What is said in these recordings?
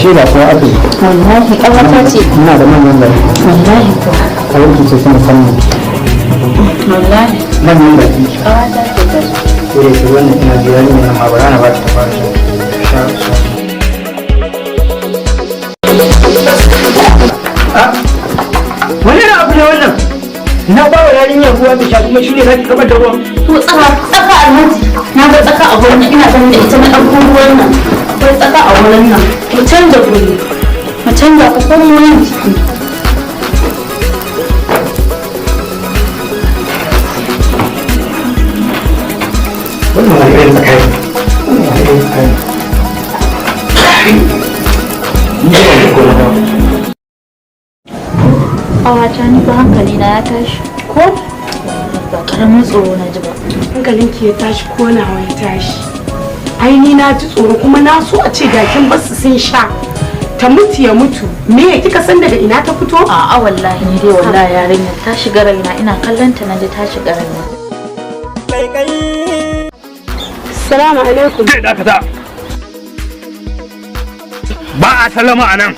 ashe ba kuwa aka yi wallahi ƙawata ce ina da manyan gari wallahi ko a yanki ce sun musamman wallahi manyan gari ƙawata ce ta ko da ke wannan ina jiya ne na ma ba ba ta fara wani na abu ne wannan na ba wa yarinyar ruwa ta sha kuma shi ne zaki kamar da ruwan to tsaka alhaji na ga tsaka a wurin ina ganin da ita na ɗauko ruwan nan akwai tsaka a wurin nan mu canza guri mu canza ka kuma wurin ciki wannan wani irin tsakari wani irin tsakari ni ba da kuma ba ƙawata ni ba hankali na ya tashi ko ba karamin tsoro na ji ba hankalinki ya tashi ko nawa ya tashi aini na ji tsoro kuma na so a ce dakin basu sun sha ta mutu ya mutu me kika san daga ina ta fito a'a wallahi ni dai wallahi yarinyar ta shiga raina ina kallon ta naji ta shiga raina assalamu alaikum kai dakata ba a sallama a nan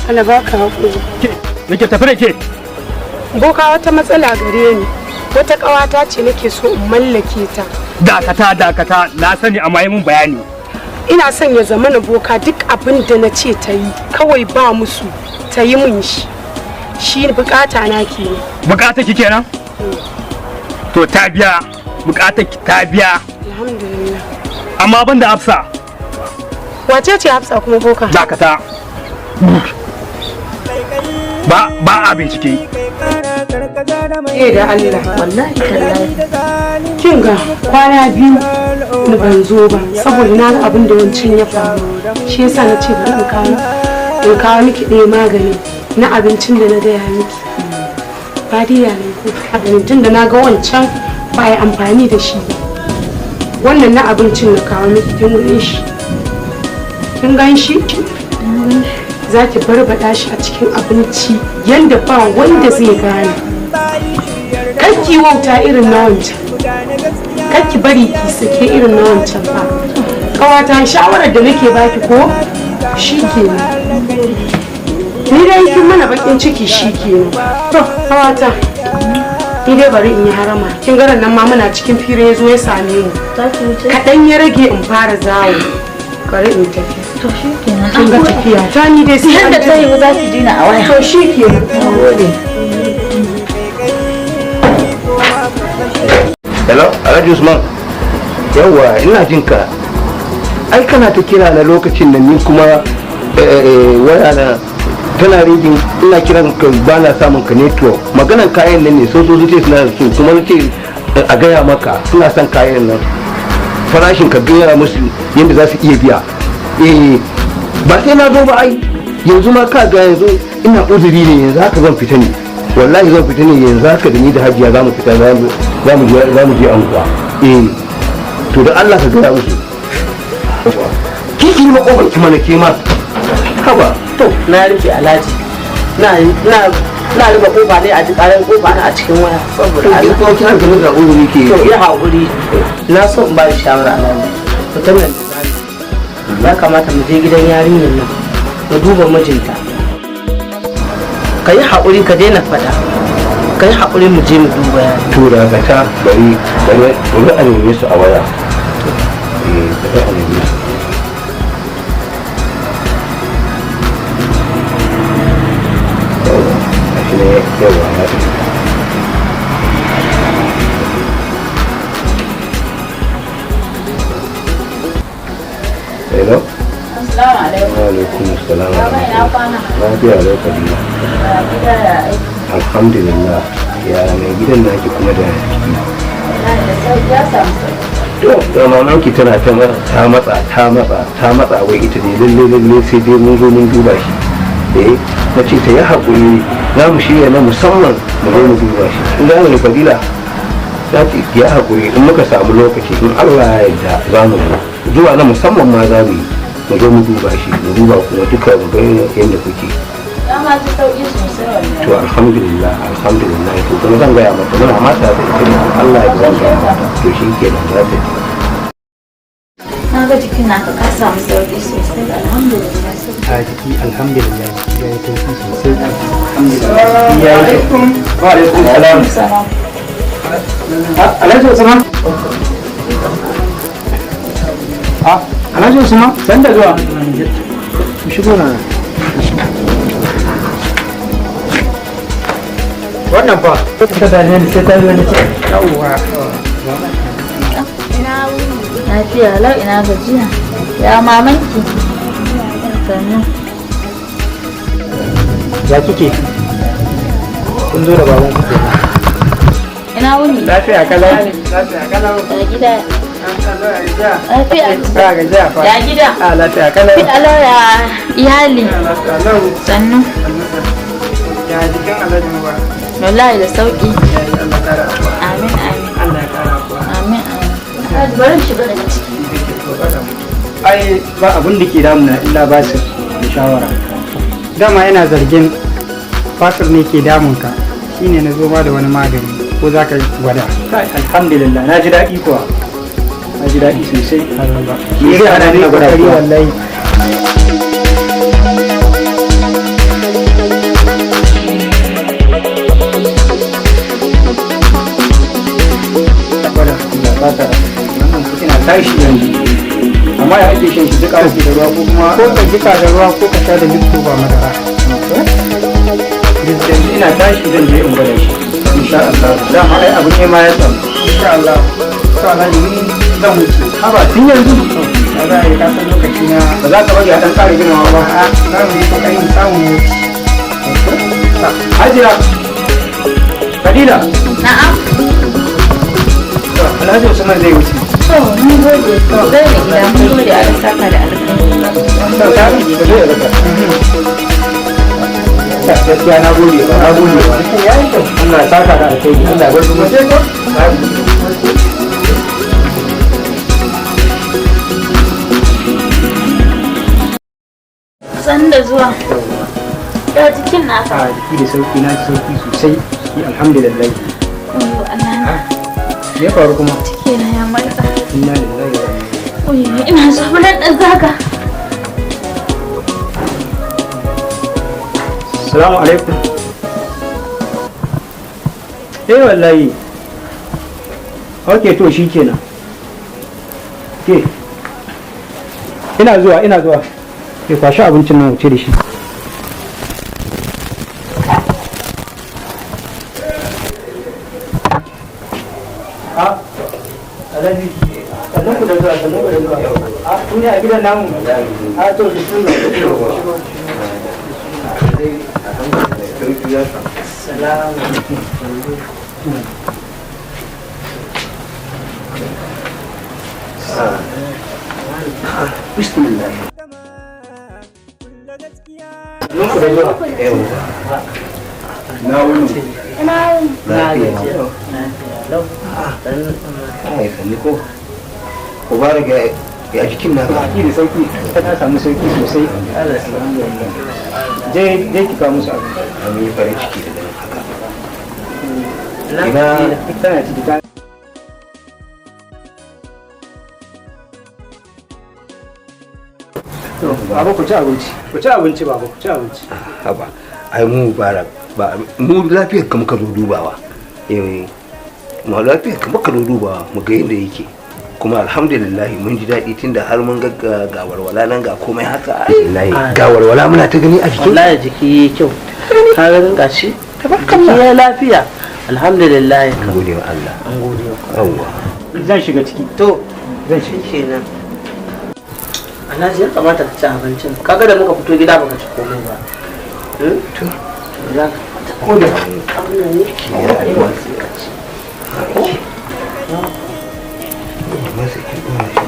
Allah baka hakuri yake tafi da ke boka wata matsala gare ni wata ƙawata ce nake so in mallake ta dakata na sani amma yi mun bayani ina son ya zama na boka duk abin da na ce ta yi kawai ba musu ta yi min shi bukata na ke ne bukata ki kenan to ta biya bukata ki ta biya alhamdulillah amma ban da hafsa wace ce hafsa kuma boka dakata ba a bincike da Allah wallahi tallahi kin ga kwana biyu na ban zo ba saboda na ga abin da wancan ya faru shi yasa na ce bari in kawo miki ɗaya magani na abincin da na gaya miki ba dai ya ne abincin da na ga wancan ba ya amfani da shi ba wannan na abincin na kawo miki kin gan shi za ki barbada shi a cikin abinci yanda ba wanda zai gane kakki wauta irin na wancan kakki bari ki sake irin na wancan ba kawata shawarar da nake baki ko shi ke ni dai kin mana bakin ciki shi ke to kawata ni dai bari in yi harama kin garan nan ma muna cikin fira ya zo ya same mu kaɗan ya rage in fara zawo bari in tafi to shi kenan kin ga tafiya ta ni dai sai yadda ta yi za ki dina a waya to shi ke gode hello alhaji usman yawwa ina jin ka ai kana ta kira na lokacin da ni kuma waya na tana rigin ina kiran ka ba na samun ka network maganan kayan nan ne so ce suna so kuma ce a gaya maka suna son kayan nan farashin ka gaya musu yadda za su iya biya ba sai na zo ba ai yanzu ma ka ga yanzu ina uzuri ne yanzu haka zan fita ne wallahi zan fita ne yanzu haka da ni da hajiya za mu fita za mu je anguwa to da Allah ka gaya musu kiki makofar ki mana ke ma haba to na rufe alhaji na rufe kofa ne a ƙarar kofa na a cikin waya saboda Allah ko kina ga da uzuri ke to ya haƙuri na so in ba shi shawara nan mutum ya kamata mu je gidan yarinyar nan mu duba mijinta ka yi haƙuri ka daina faɗa ka yi haƙuri mu je mu duba yarinyar tura ka ta bari a neme su a waya bari a neme su shi ne yawa na ta hello assalamu alaikum wa alaikum assalam ina kwana lafiya lau kadina gida da aiki alhamdulillah ya mai gidan naki kuma da ciki da sauki ya samu sauki to da mamanki tana ta matsa wai ita ne lalle sai dai mun zo mun duba shi na ce ta yi haƙuri za mu shirya na musamman mu zo mu duba shi in gane ne fadila za ta yi haƙuri in muka samu lokaci in Allah ya yarda za mu zuwa na musamman ma za mu yi mu zo mu duba shi mu duba kuma duka mu ga yadda kuke dama ta sauki sosai wallahi to alhamdulillah to kuma zan gaya mata muna mata da ita ne Allah ya zan mata to shi kenan za ta na ga jikin naka ka samu sauki sosai alhamdulillah a jiki alhamdulillah ya yi sauki sosai. Ya yi wa alaikum salam. Alhaji Usman. Alhaji Usman, san da zuwa. Ku shigo na. Wannan fa ta da ne sai ta zo ne ce. Yawwa. Lafiya lau ina gajiya. Ya mamanki. Sannu. Ya kike? Kun zo da baban ku kenan. Ina wuni. Lafiya kalau. Lafiya kalau. Ya gida. Lafiya. Ba gajiya fa. Ya gida. Lafiya kalau. Alo ya iyali. Sannu. Ya jikin Alhaji Mubarak. Wallahi da sauki. Allah kara. Amin amin. Allah ya kara ku. Amin amin. Alhaji bari shiga daga ciki. Ai ba abin da ke damuna illa basir da shawara. Dama yana zargin basir ne ke damunka, shine na zo ma da wani magani ko za ka gwada. Alhamdulillah na ji daɗi kuwa. Na ji daɗi sosai. Ni zai hana ni gwada wallahi. Ina tashi yanzu. Amma ya ake shan shi duka ake da ruwa ko kuma ko ka jika da ruwa ko ka sha da lifto ba madara. Ina tashi zan je in gwada shi. Insha Allah. Dama ai abu ne ma ya samu. Insha Allah. To Alhaji ni zan wuce. Haba tun yanzu. Ba za a yi kasan lokaci na ba za ka bari a ɗan ƙara girma ba. Za mu yi ƙoƙarin samun wuce. Hajiya. Fadila. Na'am. Alhaji Usman zai wuce. To mun gode. To bai da gida mun gode a da saka da alƙalmi. Gaskiya na gode ba, na gode ba. Allah ya saka da alkhairi, Allah ya bar su mace ko? San da zuwa. Ya jikin naka. A jiki da sauki na ji sauki sosai, alhamdulillah. Oh Allah. Me ya faru kuma? Ciki na ya marka. Inna lillahi wa inna ilaihi. Ina so bulan ɗan zaga. Assalamu alaikum. Wallahi. Okay to shikenan. Ke. Ina zuwa. Ke kwashi abincin nan wuce da shi. Alhaji, sannan ku da zuwa. Kun ne a gidan namu? To da sun Bismillah. Na wuni. ko mubarak ya jikin na da sauki ta samu sauki sosai. Je ki kawo musu abu. an yi farin ciki da ganin haka Tana ciki ta. Baba ku ci abinci. Ku ci abinci baba ku ci abinci. haba ai mu mubarak ba mu lafiyar ka muka zo dubawa mu lafiyar ka muka zo dubawa mu ga yadda yake kuma alhamdulillah mun ji daɗi tunda har mun ga walwala nan ga komai haka ga walwala muna ta gani a jikin wallahi jiki yi kyau ka ga gashi jiki ya lafiya alhamdulillah an gode wa Allah an gode wa yawwa Zan shiga ciki. to zan shi kenan Alhaji ya kamata ka ci abincin kaga da muka fito gida baka ci komai ba to za ka ko da abin nan ne ya alwa sai ka ci masa ki dora shi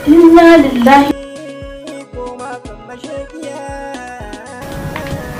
Inna lillahi.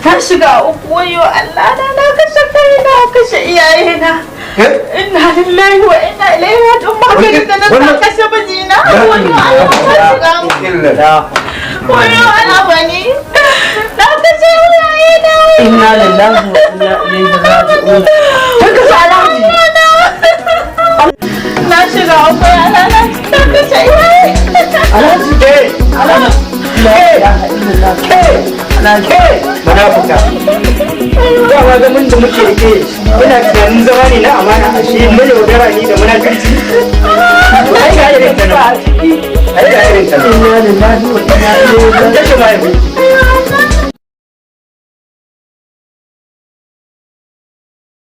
Ta shiga uku wayo Allah na kashe kai na kashe iyayena. Inna lillahi wa inna ilaihi raji'un. Maganin da na kashe mijina. Wani Allah ta shiga mu. Wani Allah bani. Na kashe iyaye na. Inna lillahi wa inna ilaihi raji'un. Kun ka Alhaji. Na shiga uku yana na kashe iyaye. Alhaji ke. Alhaji. Munafuka. Dama zaman da muke ke ina tunanin zama ne na amana a shi na yaudara ni da munafirci. Ai ga irin ta nan. Ai ga irin ta nan. Inna lillahi wa inna ilaihi raji'un.